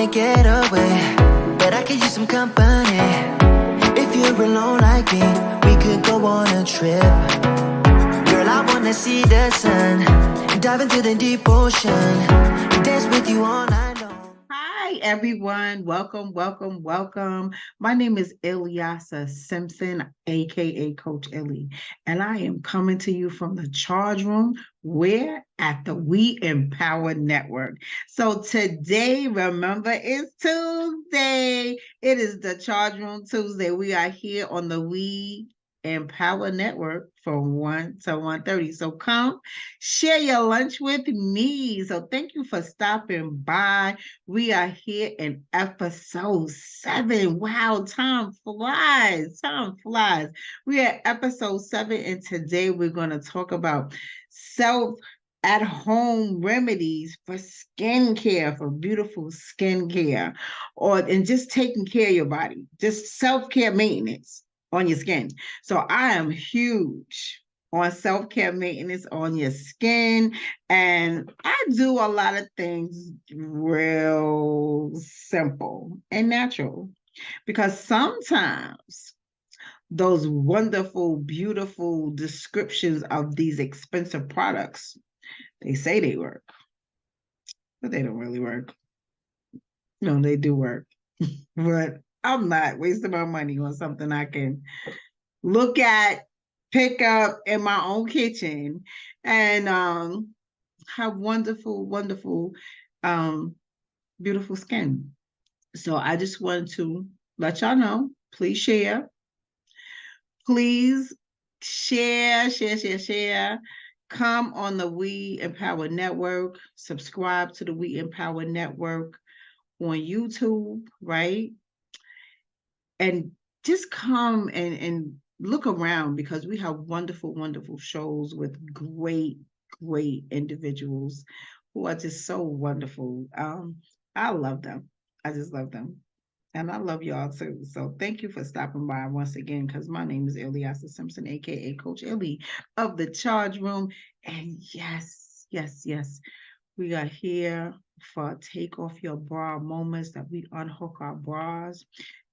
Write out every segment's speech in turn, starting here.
wanna get away, but I could use some company. If you're alone like me, we could go on a trip. Girl, I wanna see the sun, dive into the deep ocean, dance with you all night long. Hi, everyone. Welcome, welcome, welcome. My name is Ilyasa Simpson, aka Coach ILLY, and I am coming to you from the charge room. We're at the We Empower Network. So today, remember, it's Tuesday. It is the charge room Tuesday. We are here on the We Empower Network from 1 to 1:30. So come share your lunch with me. So thank you for stopping by. We are here in episode 7. Wow, time flies. Time flies. We are at episode 7, and today we're going to talk about self at home remedies for skincare, for beautiful skincare, and just taking care of your body, just self-care maintenance on your skin. So I am huge on self-care maintenance on your skin, and I do a lot of things real simple and natural, because sometimes those wonderful, beautiful descriptions of these expensive products, they say they work, but they don't really work. No, they do work, but I'm not wasting my money on something I can look at, pick up in my own kitchen, and have wonderful, wonderful, beautiful skin. So I just wanted to let y'all know, please share. Please share, share, share, share. Come on the We Empower Network. Subscribe to the We Empower Network on YouTube, right? And just come and look around, because we have wonderful, wonderful shows with great, great individuals who are just so wonderful. I love them. I just love them. And I love y'all too. So thank you for stopping by once again, because my name is Ilyasa Simpson, aka Coach ILLY of the Charge Room. And yes, yes, yes, we are here for Take Off Your Bra moments, that we unhook our bras.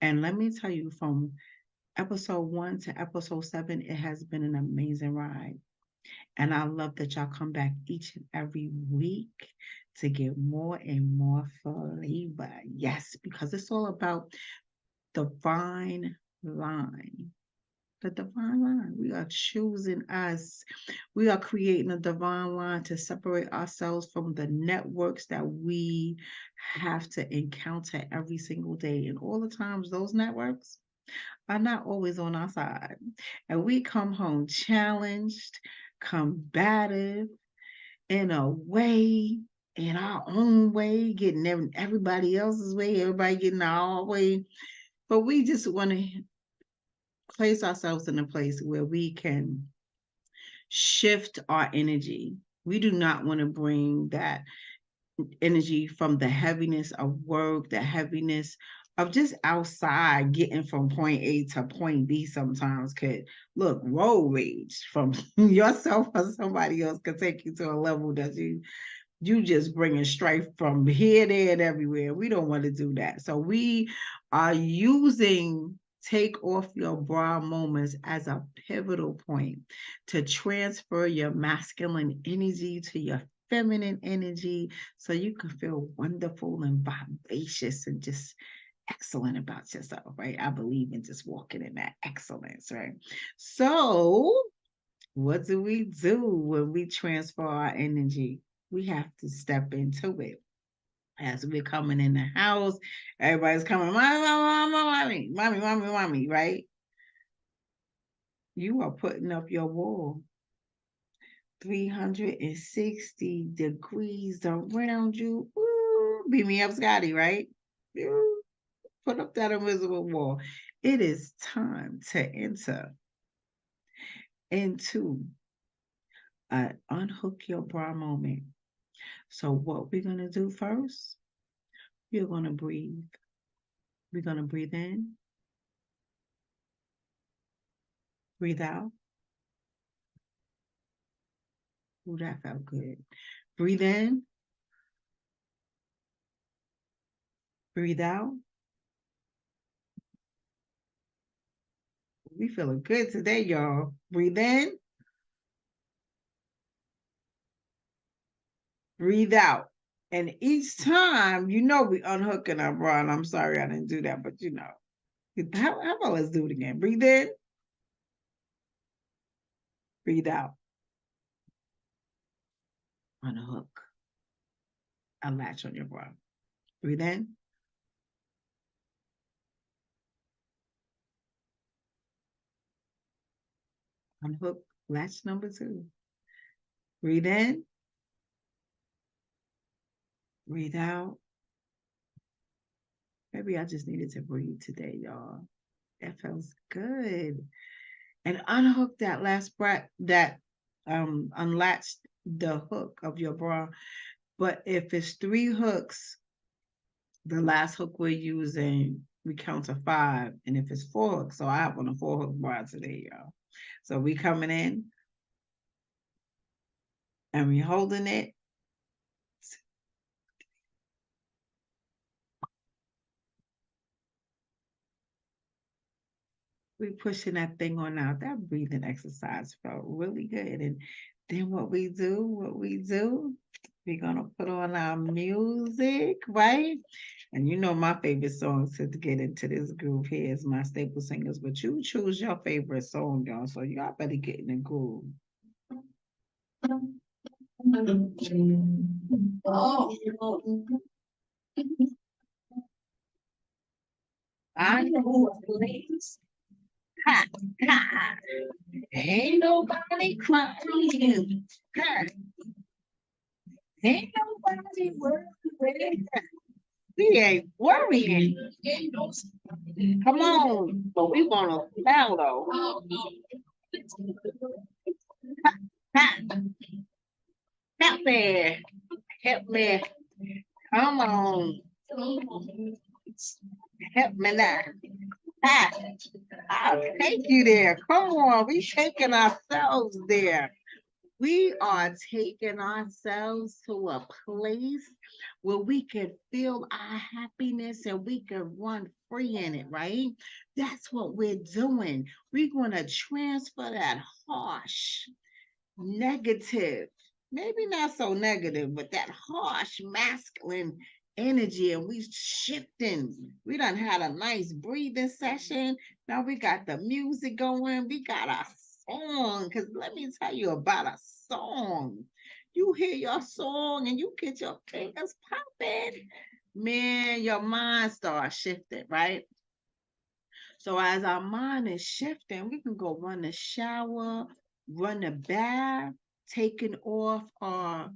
And let me tell you, from episode 1 to episode 7, it has been an amazing ride. And I love that y'all come back each and every week to get more and more flavor. Yes, because it's all about the fine line. The divine line. We are choosing us. We are creating a divine line to separate ourselves from the networks that we have to encounter every single day. And all the times, those networks are not always on our side. And we come home challenged, combative, in a way, in our own way, getting everybody else's way, everybody getting our way. But we just want to place ourselves in a place where we can shift our energy. We do not want to bring that energy from the heaviness of work, the heaviness of just outside getting from point A to point B. Sometimes could look, road rage from yourself or somebody else could take you to a level that you just bringing strife from here, there, and everywhere. We don't want to do that. So we are using Take Off Your Bra moments as a pivotal point to transfer your masculine energy to your feminine energy, so you can feel wonderful and vivacious and just excellent about yourself, right? I believe in just walking in that excellence, right? So what do we do when we transfer our energy? We have to step into it. As we're coming in the house, everybody's coming, mommy, mommy, mommy, mommy, mommy, mommy, right? You are putting up your wall 360 degrees around you. Ooh, beat me up, Scotty, right? Ooh, put up that invisible wall. It is time to enter into an unhook your bra moment. So what we're going to do first, you're going to breathe. We're going to breathe in, breathe out. Ooh, that felt good. Breathe in, Breathe out. We feeling good today, y'all. Breathe in. Breathe out. And each time, we unhooking our bra. And I'm sorry I didn't do that, but How about let's do it again? Breathe in. Breathe out. Unhook. Unlatch on your bra. Breathe in. Unhook. Latch number 2. Breathe in. Breathe out. Maybe I just needed to breathe today, y'all. That feels good. And unhook that last breath, that unlatched the hook of your bra. But if it's 3 hooks, the last hook we're using, we count to 5. And if it's 4 hooks, so I have on a 4 hook bra today, y'all. So we coming in and we holding it. We pushing that thing on out. That breathing exercise felt really good. And then what we do, we're gonna put on our music, right? And my favorite songs to get into this groove here is my staple singers, but you choose your favorite song, y'all. So y'all better get in the groove. Oh, I know a place. Ha, ha. Ain't nobody crying. Ha. Ain't nobody worried. We ain't worrying. Come on. But we want to smell though. Ha, help me. Help me. Come on. Help me now. Ah, I'll take you there. Come on. We taking ourselves there. We are taking ourselves to a place where we can feel our happiness and we can run free in it, right? That's what we're doing. We're going to transfer that harsh, negative, maybe not so negative, but that harsh masculine energy, and we shifting. We done had a nice breathing session. Now we got the music going. We got a song. Because let me tell you about a song. You hear your song and you get your fingers popping. Man, your mind starts shifting, right? So as our mind is shifting, we can go run the shower, run the bath, taking off our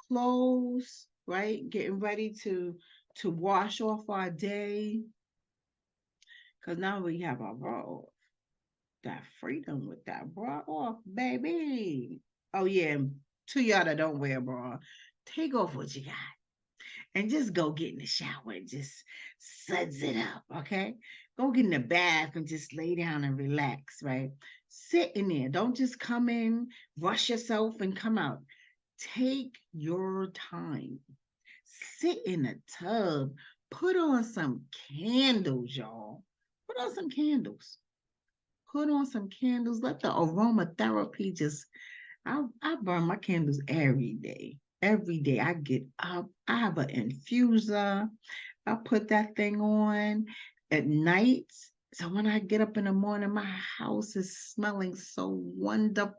clothes, right? Getting ready to wash off our day. Cause now we have our bra off. That freedom with that bra off, baby. Oh yeah, to y'all that don't wear a bra, take off what you got and just go get in the shower and just suds it up, okay? Go get in the bath and just lay down and relax, right? Sit in there. Don't just come in, rush yourself and come out. Take your time. Sit in the tub. Put on some candles, y'all. Put on some candles. Put on some candles. Let the aromatherapy just I burn my candles every day. Every day I get up, I have an infuser. I put that thing on at night. So when I get up in the morning, my house is smelling so wonderfully.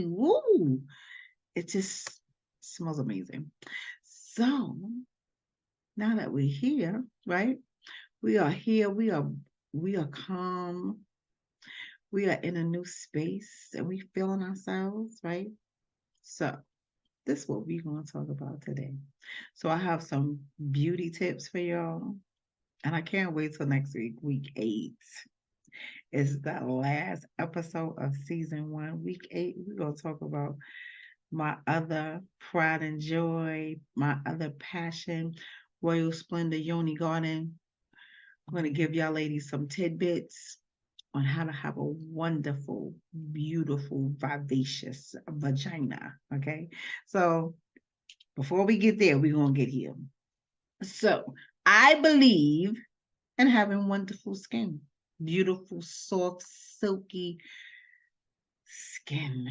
Woo! It just smells amazing. So now that we're here, right? We are here, we are calm, we are in a new space and we feeling ourselves, right? So this is what we're going to talk about today. So I have some beauty tips for y'all. And I can't wait till next week, week 8. Is the last episode of season 1. Week 8, we're going to talk about my other pride and joy, my other passion, Royal Splendor Yoni Garden. I'm going to give y'all ladies some tidbits on how to have a wonderful, beautiful, vivacious vagina. Okay. So before we get there, we're going to get here. So I believe in having wonderful skin, beautiful, soft, silky skin.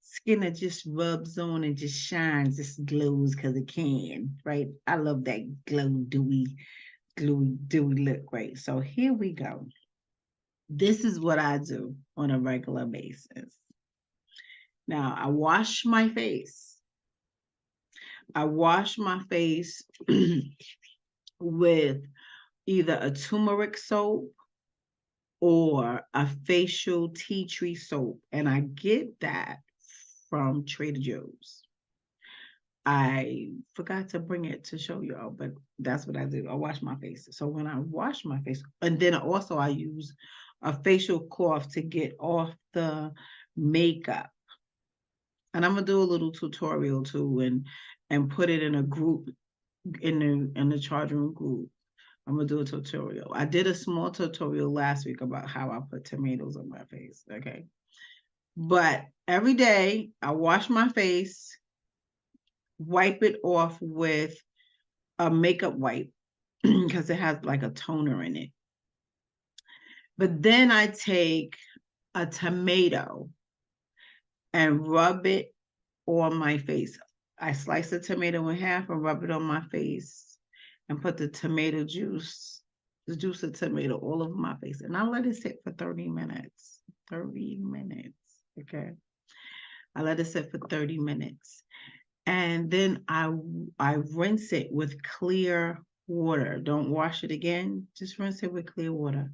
Skin that just rubs on and just shines, just glows because it can, right? I love that dewy look, right? So here we go. This is what I do on a regular basis. Now, I wash my face. I wash my face with either a turmeric soap or a facial tea tree soap, and I get that from Trader Joe's. I forgot to bring it to show y'all, but that's what I do. I wash my face. So when I wash my face, and then also I use a facial cloth to get off the makeup. And I'm gonna do a little tutorial too, and put it in a group in the charge room group. I'm gonna do a tutorial. I did a small tutorial last week about how I put tomatoes on my face. Okay. But every day I wash my face, wipe it off with a makeup wipe because it has like a toner in it. But then I take a tomato and rub it on my face. I slice the tomato in half and rub it on my face and put the tomato juice, the juice of tomato all over my face. And I let it sit for 30 minutes. 30 minutes. Okay. I let it sit for 30 minutes. And then I rinse it with clear water. Don't wash it again. Just rinse it with clear water.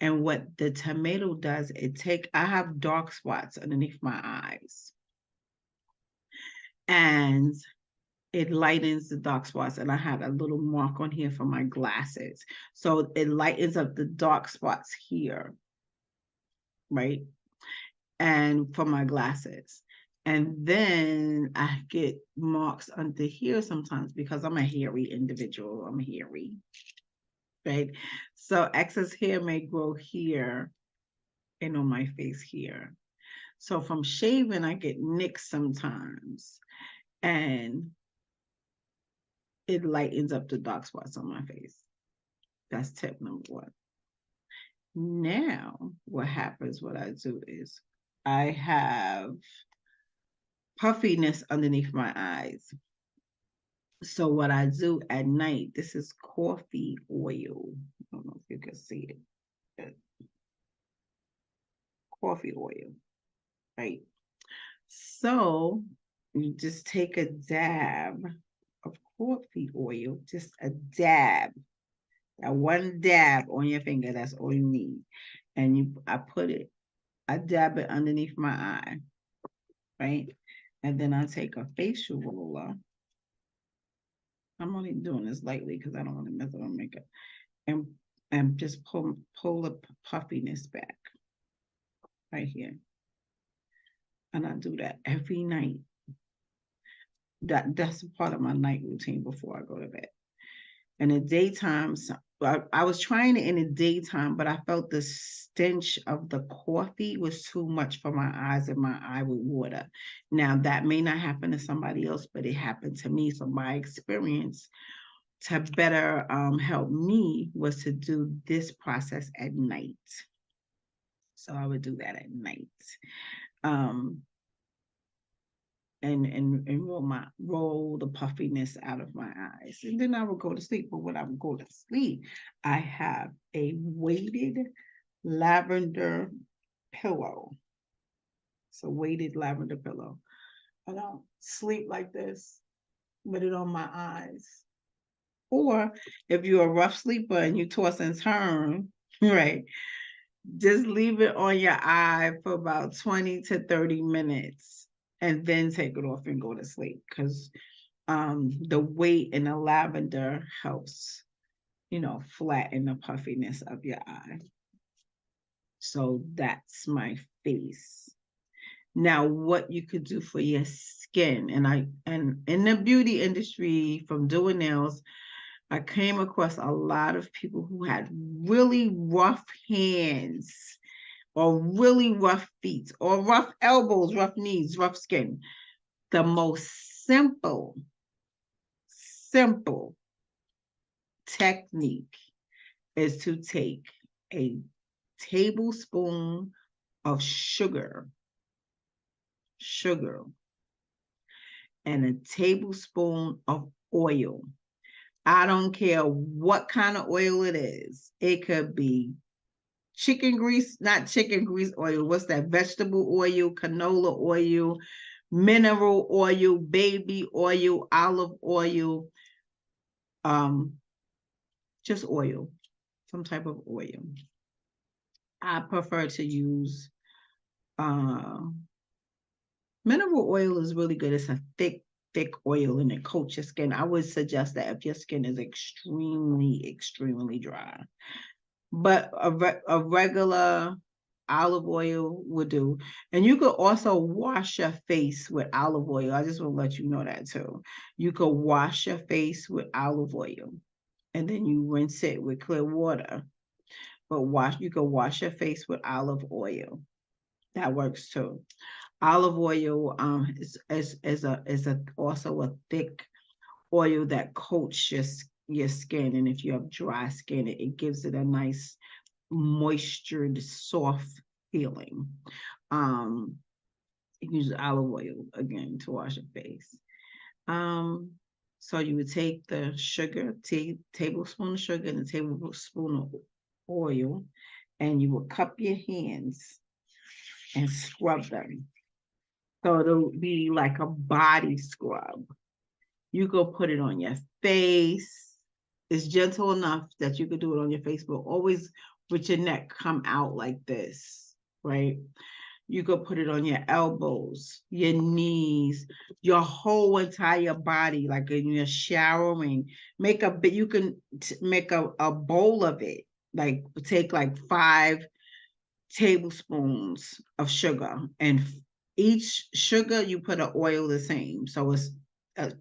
And what the tomato does, I have dark spots underneath my eyes. And it lightens the dark spots. And I have a little mark on here for my glasses. So it lightens up the dark spots here, right? And for my glasses. And then I get marks under here sometimes because I'm a hairy individual. I'm hairy, right? So excess hair may grow here and on my face here. So from shaving, I get nicks sometimes. And it lightens up the dark spots on my face. That's tip number one. Now, what happens, what I do is I have puffiness underneath my eyes. So what I do at night, this is coffee oil. I don't know if you can see it. Coffee oil, right? So you just take a dab of coffee oil, just a dab, that one dab on your finger, that's all you need. And I dab it underneath my eye, right? And then I take a facial roller. I'm only doing this lightly because I don't want to mess up my makeup. And just pull the puffiness back right here. And I do that every night. That's a part of my night routine before I go to bed. In the daytime, I was trying it in the daytime, but I felt the stench of the coffee was too much for my eyes, and my eye would water. Now, that may not happen to somebody else, but it happened to me. So my experience to better help me was to do this process at night. So I would do that at night. And roll the puffiness out of my eyes. And then I would go to sleep. But when I would go to sleep, I have a weighted lavender pillow. It's a weighted lavender pillow. I don't sleep like this with it on my eyes. Or if you're a rough sleeper and you toss and turn, right, just leave it on your eye for about 20 to 30 minutes and then take it off and go to sleep, because the weight in the lavender helps, flatten the puffiness of your eye. So that's my face. Now, what you could do for your skin, and in the beauty industry, from doing nails, I came across a lot of people who had really rough hands or really rough feet or rough elbows, rough knees, rough skin. The most simple simple technique is to take a tablespoon of sugar, and a tablespoon of oil. I don't care what kind of oil it is. It could be chicken grease, not chicken grease oil. What's that? Vegetable oil, canola oil, mineral oil, baby oil, olive oil, just oil, some type of oil. I prefer to use mineral oil is really good. It's a thick oil and it coats your skin. I would suggest that if your skin is extremely dry. But a regular olive oil would do. And you could also wash your face with olive oil. I just want to let you know that too. You could wash your face with olive oil and then you rinse it with clear water. But you could wash your face with olive oil. That works too. Olive oil is also a thick oil that coats your skin, and if you have dry skin, it gives it a nice moistured, soft feeling. You can use olive oil again to wash your face. So you would take the sugar, tablespoon of sugar and a tablespoon of oil, and you will cup your hands and scrub them. So it'll be like a body scrub. You go put it on your face. It's gentle enough that you could do it on your face, but always with your neck come out like this, right? You could put it on your elbows, your knees, your whole entire body, like when you're showering. You can make a bowl of it. Like take like 5 tablespoons of sugar, and each sugar you put an oil the same. So it's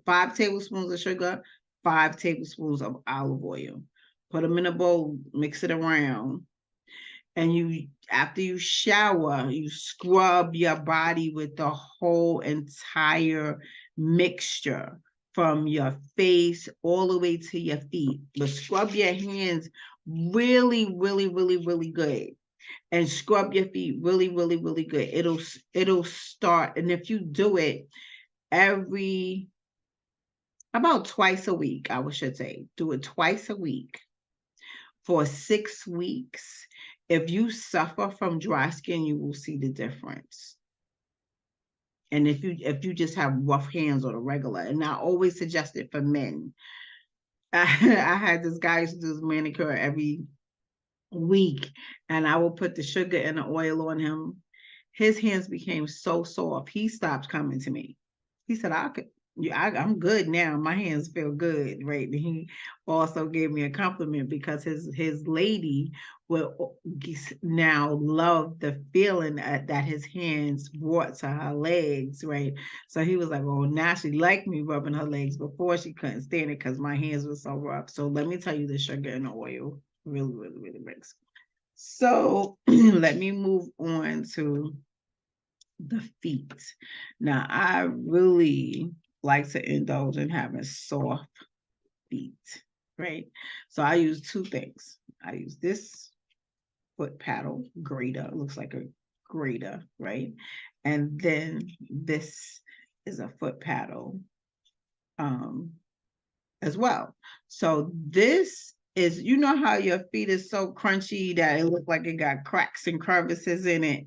5 tablespoons of sugar, 5 tablespoons of olive oil. Put them in a bowl, mix it around, and after you shower, you scrub your body with the whole entire mixture from your face all the way to your feet. But scrub your hands really good. And scrub your feet really good. It'll start, and if you do it about twice a week, I should say, do it twice a week for 6 weeks. If you suffer from dry skin, you will see the difference. And if you just have rough hands or the regular, and I always suggest it for men. I had this guy who used to do his manicure every week, and I will put the sugar and the oil on him. His hands became so soft. He stopped coming to me. He said, I'm good now. My hands feel good, right? And he also gave me a compliment because his lady will now love the feeling that his hands brought to her legs, right? So he was like, well, now she liked me rubbing her legs. Before she couldn't stand it because my hands were so rough. So let me tell you, the sugar and the oil really makes. So let me move on to the feet. Now, I really like to indulge in having soft feet, right? So I use 2 things. I use this foot paddle grater. It looks like a grater, right? And then this is a foot paddle as well. So this is, you know how your feet is so crunchy that it looks like it got cracks and crevices in it?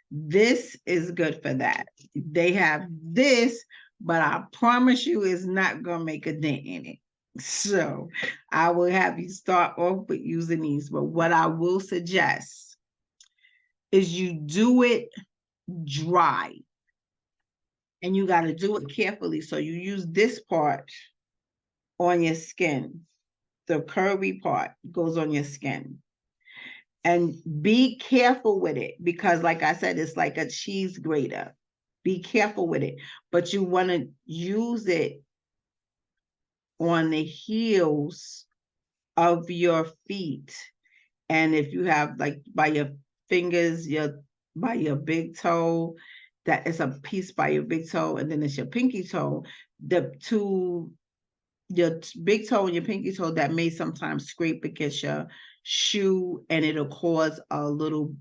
This is good for that. They have this, but I promise you it's not going to make a dent in it. So I will have you start off with using these. But what I will suggest is you do it dry. And you got to do it carefully. So you use this part on your skin. The curvy part goes on your skin. And be careful with it because, like I said, it's like a cheese grater. Be careful with it. But you want to use it on the heels of your feet. And if you have, like, by your fingers, by your big toe, that is a piece by your big toe, and then it's your pinky toe. The 2 big toe and your pinky toe that may sometimes scrape against your shoe, and it'll cause a little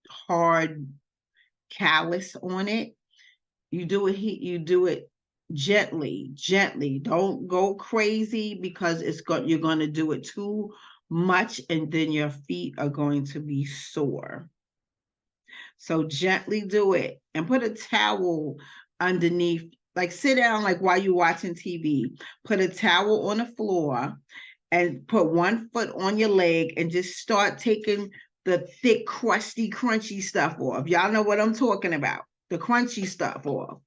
hard callus on it. You do it gently. Don't go crazy, because you're going to do it too much, and then your feet are going to be sore. So gently do it, and put a towel underneath, like sit down, like while you're watching TV, put a towel on the floor and put one foot on your leg and just start taking the thick, crusty, crunchy stuff off. Y'all know what I'm talking about, the crunchy stuff off.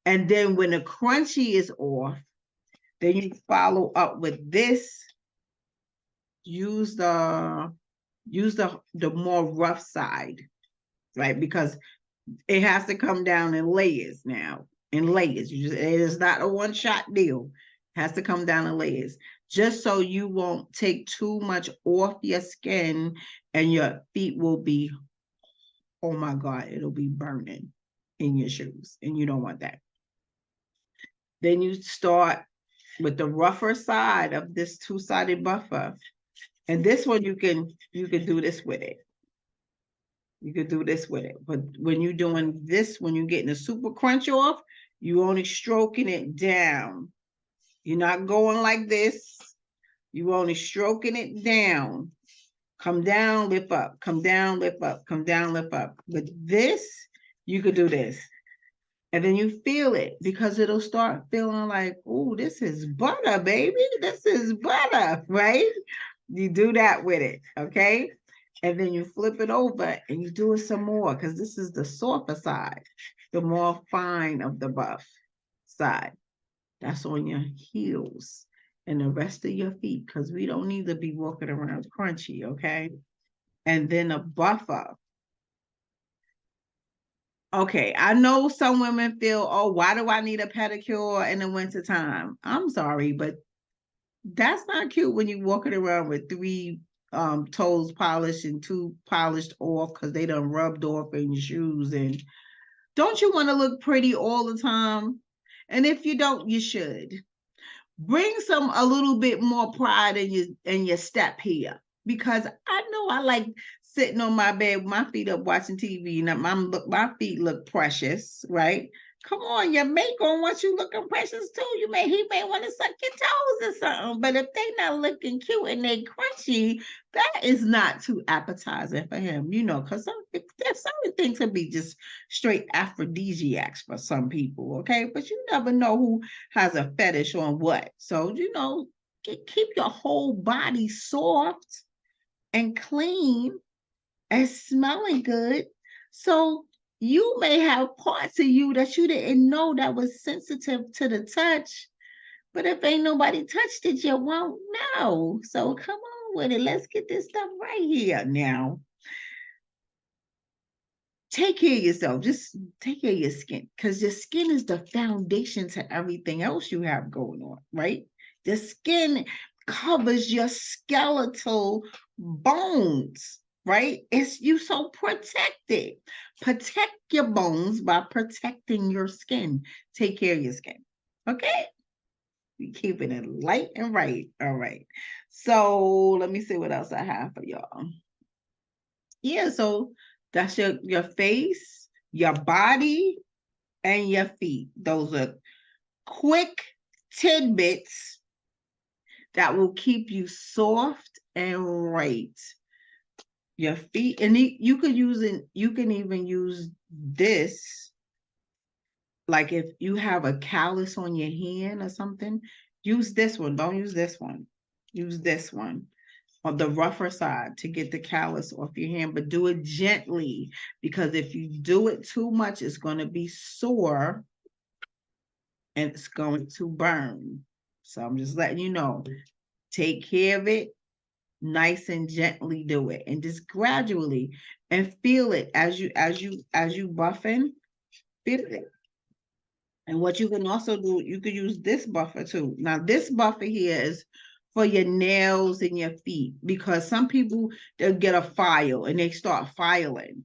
And then when the crunchy is off, then you follow up with this. Use the more rough side, right? Because it has to come down in layers now. In layers. It is not a one-shot deal. It has to come down in layers. Just so you won't take too much off your skin, and your feet will be, oh my God, it'll be burning in your shoes. And you don't want that. Then you start with the rougher side of this two-sided buffer. And this one, you can do this with it. You could do this with it. But when you're doing this, when you're getting the super crunch off, you only stroking it down. You're not going like this. You only stroking it down. Come down, lift up, come down, lift up, come down, lift up. With this, you could do this. And then you feel it, because it'll start feeling like, oh, this is butter, baby. This is butter, right? You do that with it, okay? And then you flip it over and you do it some more, because this is the softer side, the more fine of the buff side. That's on your heels and the rest of your feet, because we don't need to be walking around crunchy, okay? And then a buffer. Okay, I know some women feel, oh, why do I need a pedicure in the wintertime? I'm sorry, but that's not cute when you're walking around with 3 toes polished and 2 polished off, because they done rubbed off in your shoes. And don't you want to look pretty all the time? And if you don't, you should. Bring a little bit more pride in your step here, because I know I like sitting on my bed with my feet up watching TV, and my feet look precious, right? Come on, your mate gonna want you looking precious too. He may want to suck your toes or something. But if they not looking cute and they crunchy, that is not too appetizing for him, because there's certain things can be just straight aphrodisiacs for some people, okay? But you never know who has a fetish on what. So, keep your whole body soft and clean and smelling good. So you may have parts of you that you didn't know that was sensitive to the touch, but if ain't nobody touched it, you won't know. So come on with it. Let's get this stuff right here now. Take care of yourself. Just take care of your skin, because your skin is the foundation to everything else you have going on, right? The skin covers your skeletal bones, right? You so protected. Protect your bones by protecting your skin. Take care of your skin, okay? We're keeping it light and right. All right. So let me see what else I have for y'all. Yeah, so that's your face, your body, and your feet. Those are quick tidbits that will keep you soft and right. Your feet, and you can even use this, like if you have a callus on your hand or something, use this one. Don't use this one. Use this one on the rougher side to get the callus off your hand, but do it gently, because if you do it too much, it's going to be sore and it's going to burn. So I'm just letting you know, take care of it, nice and gently do it, and just gradually, and feel it as you buffing, feel it. And what you can also do, you could use this buffer too. Now this buffer here is for your nails and your feet, because some people, they'll get a file and they start filing.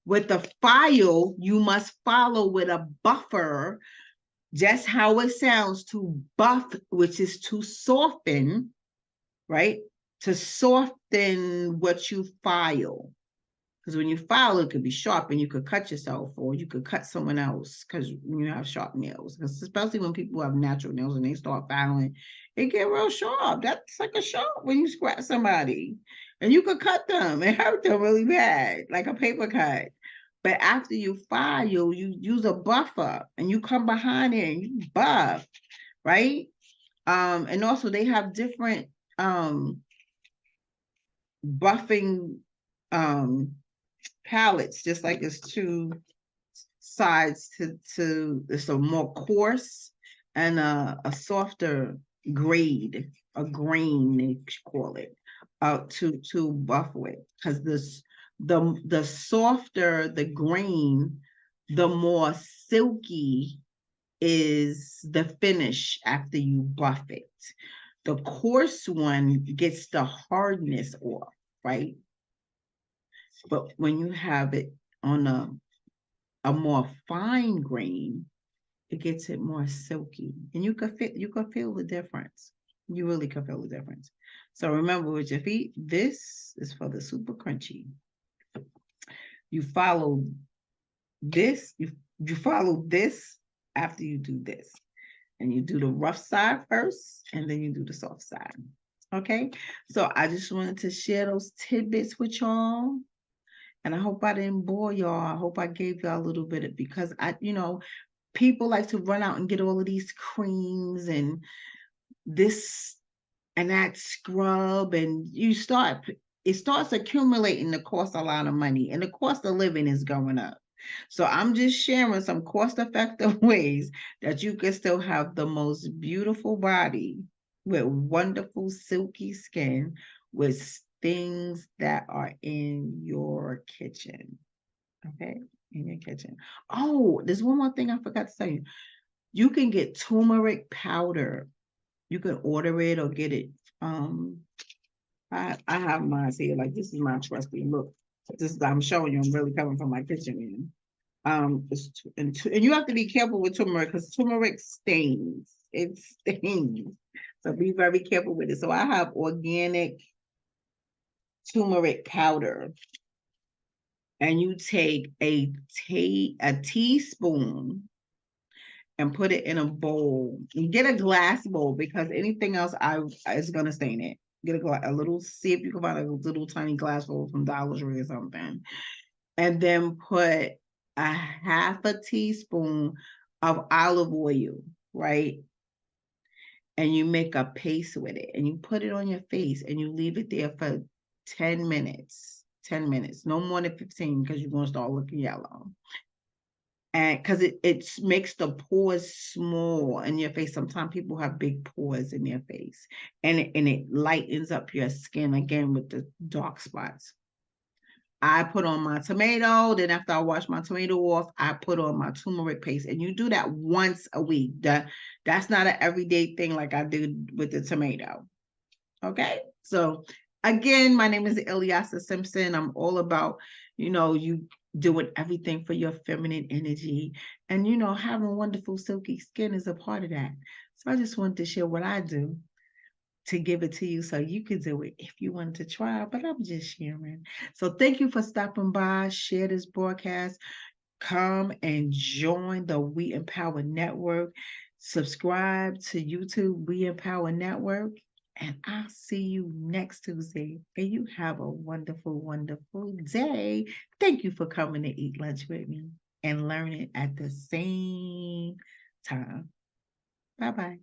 With the file, you must follow with a buffer just how it sounds, to buff, which is to soften, right? To soften what you file. Because when you file, it could be sharp and you could cut yourself or you could cut someone else because when you have sharp nails. Because especially when people have natural nails and they start filing, it get real sharp. That's like a sharp when you scratch somebody. And you could cut them and hurt them really bad, like a paper cut. But after you file, you use a buffer and you come behind it and you buff, right? And also they have different buffing palettes, just like it's two sides to it's a more coarse and a softer grade, a grain they call it, to buff with. Because the softer the grain, the more silky is the finish after you buff it. The coarse one gets the hardness off, right? But when you have it on a more fine grain, it gets it more silky, and you could feel the difference. You really could feel the difference. So remember, with your feet, this is for the super crunchy. You follow this. You follow this after you do this, and you do the rough side first, and then you do the soft side. Okay. So I just wanted to share those tidbits with y'all. And I hope I didn't bore y'all. I hope I gave y'all a little bit of, because people like to run out and get all of these creams and this and that scrub, and it starts accumulating to cost a lot of money, and the cost of living is going up. So I'm just sharing some cost-effective ways that you can still have the most beautiful body with wonderful silky skin with things that are in your kitchen. Okay, in your kitchen. Oh, there's one more thing I forgot to tell you. You can get turmeric powder. You can order it or get it. I have mine here. Like, this is my trusty. Look, I'm showing you. I'm really coming from my kitchen, man. And you have to be careful with turmeric because turmeric stains. It stains. So be very careful with it. So I have organic turmeric powder, and you take a teaspoon and put it in a bowl. You get a glass bowl because anything else is gonna stain it. Get a little, see if you can find a little tiny glass bowl from Dollar Tree or something, and then put a half a teaspoon of olive oil, right? And you make a paste with it, and you put it on your face, and you leave it there for 10 minutes. 10 minutes, no more than 15, because you're gonna start looking yellow. And because it makes the pores small in your face. Sometimes people have big pores in their face, and it lightens up your skin again with the dark spots. I put on my tomato, then after I wash my tomato off, I put on my turmeric paste, and you do that once a week. That's not an everyday thing like I did with the tomato. Okay, so again, my name is Ilyasa Simpson. I'm all about, you doing everything for your feminine energy, and having wonderful silky skin is a part of that. So I just wanted to share what I do to give it to you so you could do it if you wanted to try, but I'm just sharing. So thank you for stopping by. Share this broadcast. Come and join the We Empower Network. Subscribe to YouTube We Empower Network. And I'll see you next Tuesday. And you have a wonderful, wonderful day. Thank you for coming to eat lunch with me and learning at the same time. Bye-bye.